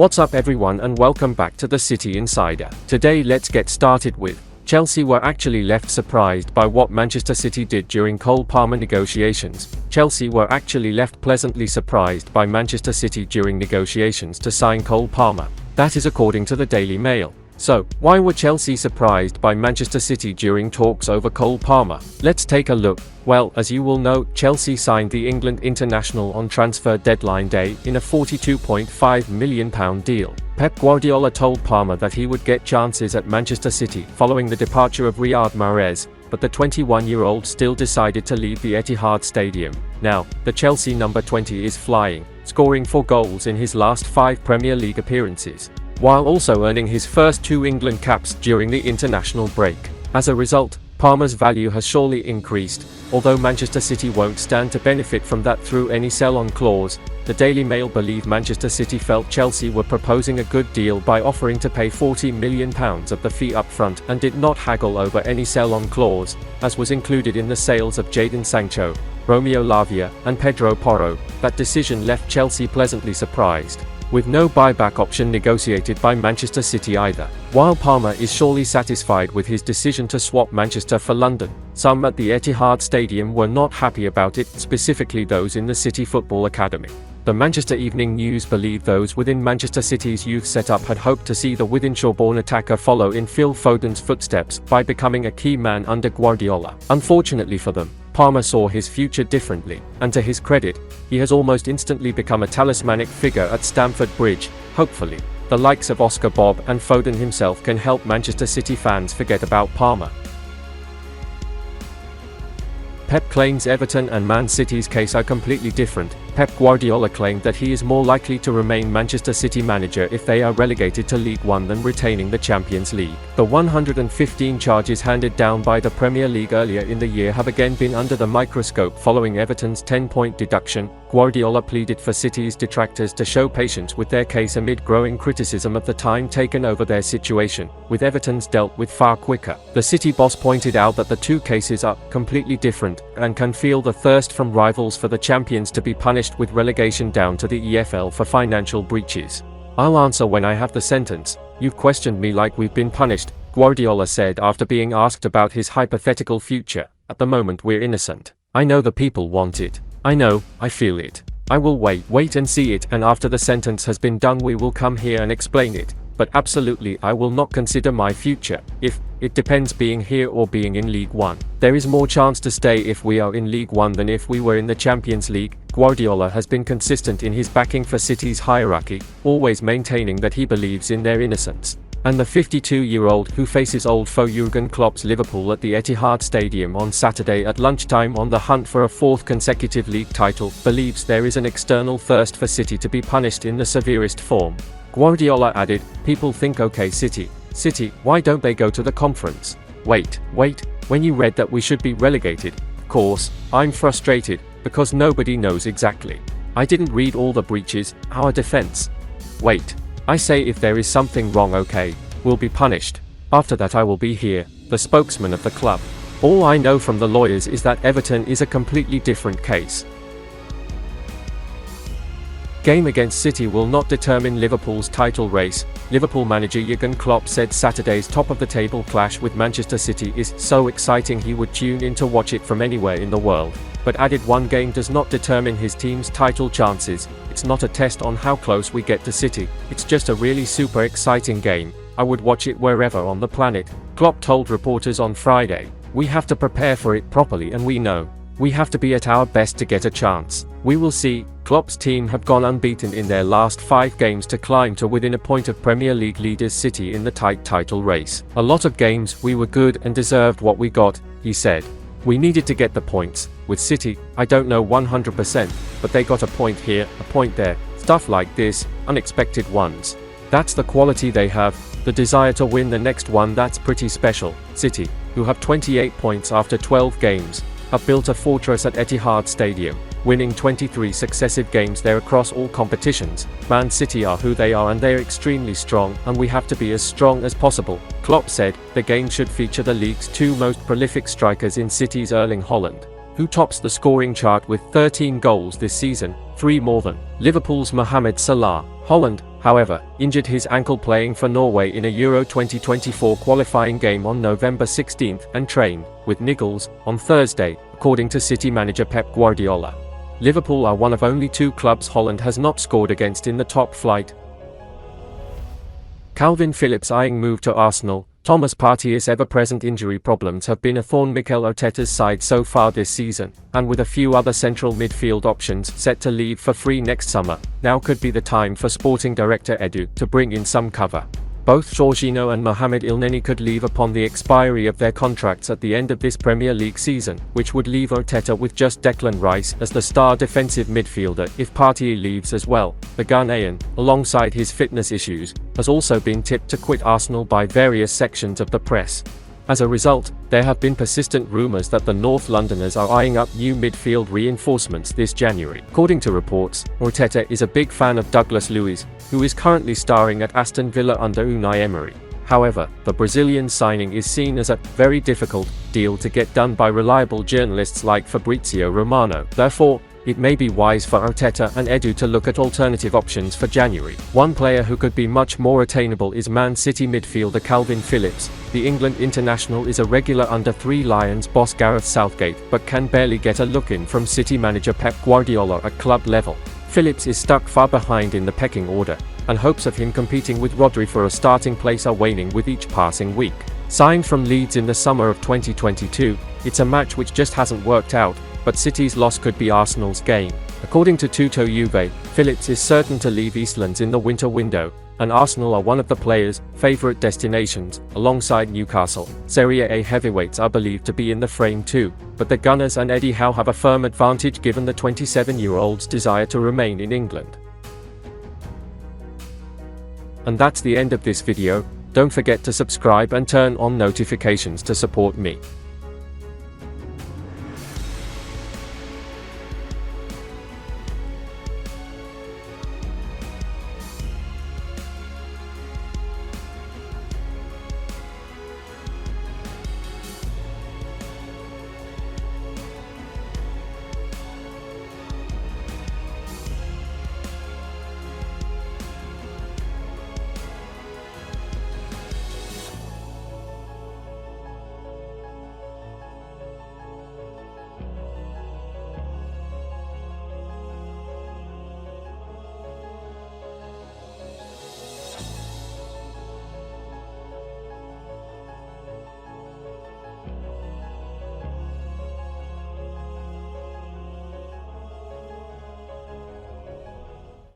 What's up everyone and welcome back to the City Insider. Today let's get started with Chelsea were actually left surprised by what Manchester City did during Cole Palmer negotiations. Chelsea were actually left pleasantly surprised by Manchester City during negotiations to sign Cole Palmer. That is according to the Daily Mail. So, why were Chelsea surprised by Manchester City during talks over Cole Palmer? Let's take a look. Well, as you will know, Chelsea signed the England international on transfer deadline day in a £42.5 million deal. Pep Guardiola told Palmer that he would get chances at Manchester City following the departure of Riyad Mahrez, but the 21-year-old still decided to leave the Etihad Stadium. Now, the Chelsea number 20 is flying, scoring 4 goals in his last 5 Premier League appearances, while also earning his first 2 England caps during the international break. As a result, Palmer's value has surely increased, although Manchester City won't stand to benefit from that through any sell-on clause. The Daily Mail believe Manchester City felt Chelsea were proposing a good deal by offering to pay £40 million of the fee up front and did not haggle over any sell-on clause, as was included in the sales of Jadon Sancho, Romeo Lavia, and Pedro Porro. That decision left Chelsea pleasantly surprised, with no buyback option negotiated by Manchester City either. While Palmer is surely satisfied with his decision to swap Manchester for London, some at the Etihad Stadium were not happy about it, specifically those in the City Football Academy. The Manchester Evening News believed those within Manchester City's youth setup had hoped to see the Wythenshawe-born attacker follow in Phil Foden's footsteps by becoming a key man under Guardiola. Unfortunately for them, Palmer saw his future differently, and to his credit, he has almost instantly become a talismanic figure at Stamford Bridge. Hopefully, the likes of Oscar Bob and Foden himself can help Manchester City fans forget about Palmer. Pep claims Everton and Man City's case are completely different. Pep Guardiola claimed that he is more likely to remain Manchester City manager if they are relegated to League One than retaining the Champions League. The 115 charges handed down by the Premier League earlier in the year have again been under the microscope following Everton's 10-point deduction. Guardiola pleaded for City's detractors to show patience with their case amid growing criticism of the time taken over their situation, with Everton's dealt with far quicker. The City boss pointed out that the two cases are completely different and can feel the thirst from rivals for the champions to be punished with relegation down to the EFL for financial breaches. "I'll answer when I have the sentence. You've questioned me like we've been punished," Guardiola said after being asked about his hypothetical future. "At the moment we're innocent. I know the people want it. I know, I feel it. I will wait and see it, and after the sentence has been done we will come here and explain it. But absolutely I will not consider my future. It depends being here or being in League One. There is more chance to stay if we are in League One than if we were in the Champions League." Guardiola has been consistent in his backing for City's hierarchy, always maintaining that he believes in their innocence. And the 52-year-old, who faces old foe Jurgen Klopp's Liverpool at the Etihad Stadium on Saturday at lunchtime on the hunt for a 4th consecutive league title, believes there is an external thirst for City to be punished in the severest form. Guardiola added, "People think okay City, why don't they go to the conference? Wait, when you read that we should be relegated? Of course, I'm frustrated, because nobody knows exactly. I didn't read all the breaches, our defense. Wait, I say if there is something wrong okay, we'll be punished. After that I will be here," the spokesman of the club. "All I know from the lawyers is that Everton is a completely different case. Game against City will not determine Liverpool's title race," Liverpool manager Jurgen Klopp said. Saturday's top-of-the-table clash with Manchester City is so exciting he would tune in to watch it from anywhere in the world, but added one game does not determine his team's title chances. "It's not a test on how close we get to City, it's just a really super exciting game. I would watch it wherever on the planet," Klopp told reporters on Friday. "We have to prepare for it properly and we know we have to be at our best to get a chance. We will see." Klopp's team have gone unbeaten in their last 5 games to climb to within a point of Premier League leaders City in the tight title race. "A lot of games we were good and deserved what we got," he said. "We needed to get the points. With City, I don't know 100%, but they got a point here, a point there, stuff like this, unexpected ones. That's the quality they have, the desire to win the next one, that's pretty special." City, who have 28 points after 12 games, have built a fortress at Etihad Stadium, winning 23 successive games there across all competitions. "Man City are who they are and they're extremely strong, and we have to be as strong as possible," Klopp said. The game should feature the league's 2 most prolific strikers in City's Erling Haaland who tops the scoring chart with 13 goals this season, 3 more than Liverpool's Mohamed Salah. Haaland, however, injured his ankle playing for Norway in a Euro 2024 qualifying game on November 16 and trained with niggles on Thursday, according to City manager Pep Guardiola. Liverpool are one of only 2 clubs Haaland has not scored against in the top flight. Calvin Phillips eyeing move to Arsenal. Thomas Partey's ever-present injury problems have been a thorn Mikel Arteta's side so far this season, and with a few other central midfield options set to leave for free next summer, now could be the time for sporting director Edu to bring in some cover. Both Jorginho and Mohamed Elneny could leave upon the expiry of their contracts at the end of this Premier League season, which would leave Arteta with just Declan Rice as the star defensive midfielder if Partey leaves as well. The Ghanaian, alongside his fitness issues, has also been tipped to quit Arsenal by various sections of the press. As a result, there have been persistent rumours that the North Londoners are eyeing up new midfield reinforcements this January. According to reports, Arteta is a big fan of Douglas Luiz, who is currently starring at Aston Villa under Unai Emery. However, the Brazilian signing is seen as a very difficult deal to get done by reliable journalists like Fabrizio Romano. Therefore, it may be wise for Arteta and Edu to look at alternative options for January. One player who could be much more attainable is Man City midfielder Calvin Phillips. The England international is a regular under 3 Lions boss Gareth Southgate, but can barely get a look in from City manager Pep Guardiola at club level. Phillips is stuck far behind in the pecking order, and hopes of him competing with Rodri for a starting place are waning with each passing week. Signed from Leeds in the summer of 2022, it's a match which just hasn't worked out, but City's loss could be Arsenal's gain. According to Tutto Juve, Phillips is certain to leave Eastlands in the winter window, and Arsenal are one of the players' favourite destinations, alongside Newcastle. Serie A heavyweights are believed to be in the frame too, but the Gunners and Eddie Howe have a firm advantage given the 27-year-old's desire to remain in England. And that's the end of this video. Don't forget to subscribe and turn on notifications to support me.